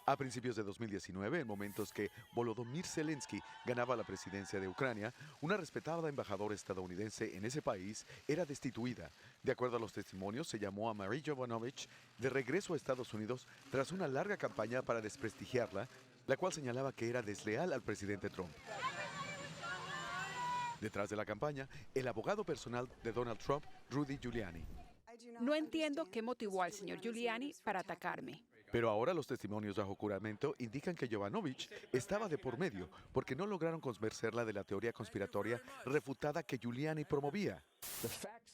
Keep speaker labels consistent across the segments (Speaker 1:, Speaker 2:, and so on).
Speaker 1: A principios de 2019, en momentos que Volodymyr Zelensky ganaba la presidencia de Ucrania, una respetada embajadora estadounidense en ese país era destituida. De acuerdo a los testimonios, se llamó a Marie Yovanovitch de regreso a Estados Unidos tras una larga campaña para desprestigiarla, la cual señalaba que era desleal al presidente Trump. Detrás de la campaña, el abogado personal de Donald Trump, Rudy Giuliani.
Speaker 2: No entiendo qué motivó al señor Giuliani para atacarme.
Speaker 1: Pero ahora los testimonios bajo juramento indican que Yovanovitch estaba de por medio porque no lograron convencerla de la teoría conspiratoria refutada que Giuliani promovía.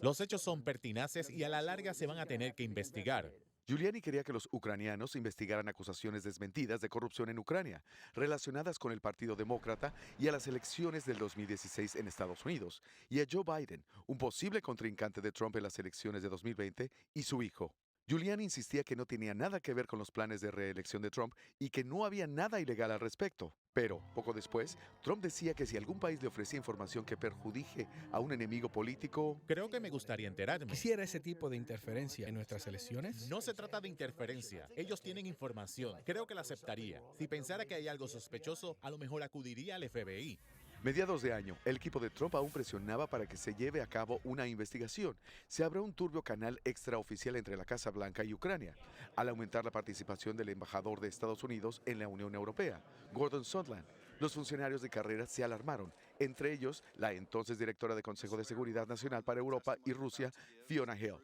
Speaker 3: Los hechos son pertinaces y a la larga se van a tener que investigar.
Speaker 1: Giuliani quería que los ucranianos investigaran acusaciones desmentidas de corrupción en Ucrania, relacionadas con el Partido Demócrata y a las elecciones del 2016 en Estados Unidos, y a Joe Biden, un posible contrincante de Trump en las elecciones de 2020, y su hijo. Giuliani insistía que no tenía nada que ver con los planes de reelección de Trump y que no había nada ilegal al respecto. Pero, poco después, Trump decía que si algún país le ofrecía información que perjudique a un enemigo político...
Speaker 3: Creo que me gustaría enterarme.
Speaker 4: ¿Quisiera ese tipo de interferencia en nuestras elecciones?
Speaker 3: No se trata de interferencia. Ellos tienen información. Creo que la aceptaría. Si pensara que hay algo sospechoso, a lo mejor acudiría al FBI.
Speaker 1: Mediados de año, el equipo de Trump aún presionaba para que se lleve a cabo una investigación. Se abrió un turbio canal extraoficial entre la Casa Blanca y Ucrania, al aumentar la participación del embajador de Estados Unidos en la Unión Europea, Gordon Sondland. Los funcionarios de carrera se alarmaron, entre ellos la entonces directora de Consejo de Seguridad Nacional para Europa y Rusia, Fiona Hill.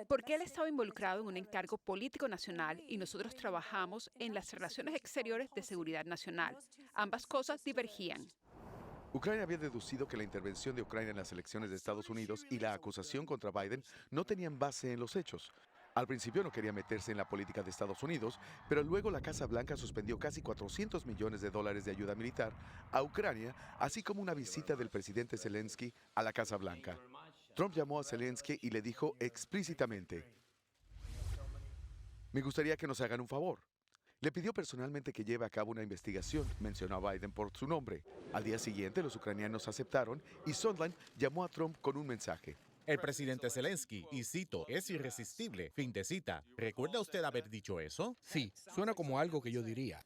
Speaker 2: Porque él estaba involucrado en un encargo político nacional y nosotros trabajamos en las relaciones exteriores de seguridad nacional. Ambas cosas divergían.
Speaker 1: Ucrania había deducido que la intervención de Ucrania en las elecciones de Estados Unidos y la acusación contra Biden no tenían base en los hechos. Al principio no quería meterse en la política de Estados Unidos, pero luego la Casa Blanca suspendió casi $400 millones de ayuda militar a Ucrania, así como una visita del presidente Zelensky a la Casa Blanca. Trump llamó a Zelensky y le dijo explícitamente: "Me gustaría que nos hagan un favor". Le pidió personalmente que lleve a cabo una investigación, mencionó a Biden por su nombre. Al día siguiente, los ucranianos aceptaron y Sondland llamó a Trump con un mensaje.
Speaker 3: El presidente Zelensky, y cito, es irresistible. Fin de cita. ¿Recuerda usted haber dicho eso?
Speaker 4: Sí, suena como algo que yo diría.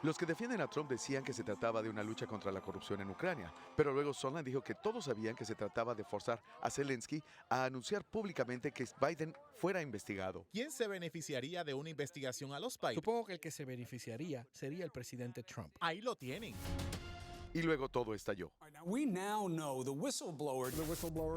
Speaker 1: Los que defienden a Trump decían que se trataba de una lucha contra la corrupción en Ucrania, pero luego Sondland dijo que todos sabían que se trataba de forzar a Zelensky a anunciar públicamente que Biden fuera investigado.
Speaker 3: ¿Quién se beneficiaría de una investigación a los países?
Speaker 4: Supongo que el que se beneficiaría sería el presidente Trump.
Speaker 3: Ahí lo tienen.
Speaker 1: Y luego todo estalló.
Speaker 5: We now know the whistleblower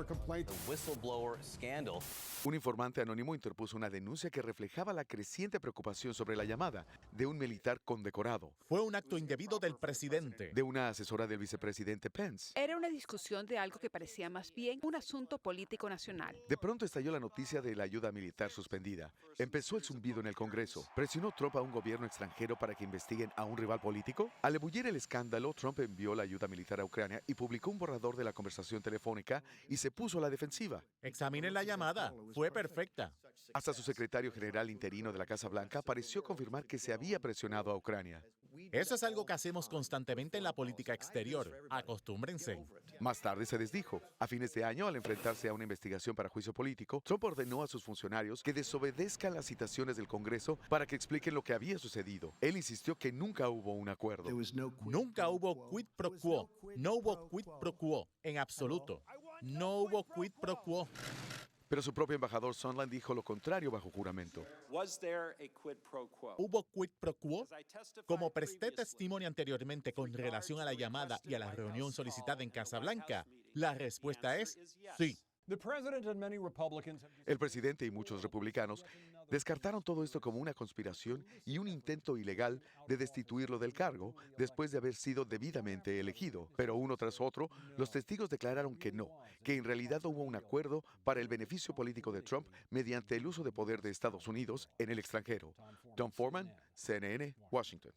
Speaker 5: complaint.
Speaker 6: The whistleblower scandal.
Speaker 1: Un informante anónimo interpuso una denuncia que reflejaba la creciente preocupación sobre la llamada de un militar condecorado,
Speaker 3: Fue un acto indebido del presidente.
Speaker 1: de una asesora del vicepresidente Pence.
Speaker 2: Era una discusión de algo que parecía más bien un asunto político nacional.
Speaker 1: De pronto estalló la noticia de la ayuda militar suspendida. Empezó el zumbido en el Congreso. ¿Presionó Trump a un gobierno extranjero para que investiguen a un rival político? Al ebullir el escándalo, Trump envió la ayuda militar a Ucrania y publicó un borrador de la conversación telefónica y se puso a la defensiva.
Speaker 3: Examinen la llamada. Fue perfecta.
Speaker 1: Hasta su secretario general interino de la Casa Blanca pareció confirmar que se había presionado a Ucrania.
Speaker 3: Eso es algo que hacemos constantemente en la política exterior. Acostúmbrense.
Speaker 1: Más tarde se desdijo. A fines de año, al enfrentarse a una investigación para juicio político, Trump ordenó a sus funcionarios que desobedezcan las citaciones del Congreso para que expliquen lo que había sucedido. Él insistió que nunca hubo un acuerdo.
Speaker 3: Nunca hubo quid pro quo. No hubo quid pro quo. En absoluto. No hubo quid pro quo.
Speaker 1: Pero su propio embajador Sondland dijo lo contrario bajo juramento.
Speaker 7: Was there a quid pro quo?
Speaker 3: ¿Hubo quid pro quo? Como presté testimonio anteriormente con relación a la llamada y a la reunión solicitada en Casa Blanca, la respuesta es sí.
Speaker 1: El presidente y muchos republicanos descartaron todo esto como una conspiración y un intento ilegal de destituirlo del cargo después de haber sido debidamente elegido. Pero uno tras otro, los testigos declararon que no, que en realidad hubo un acuerdo para el beneficio político de Trump mediante el uso de poder de Estados Unidos en el extranjero. Tom Foreman, CNN, Washington.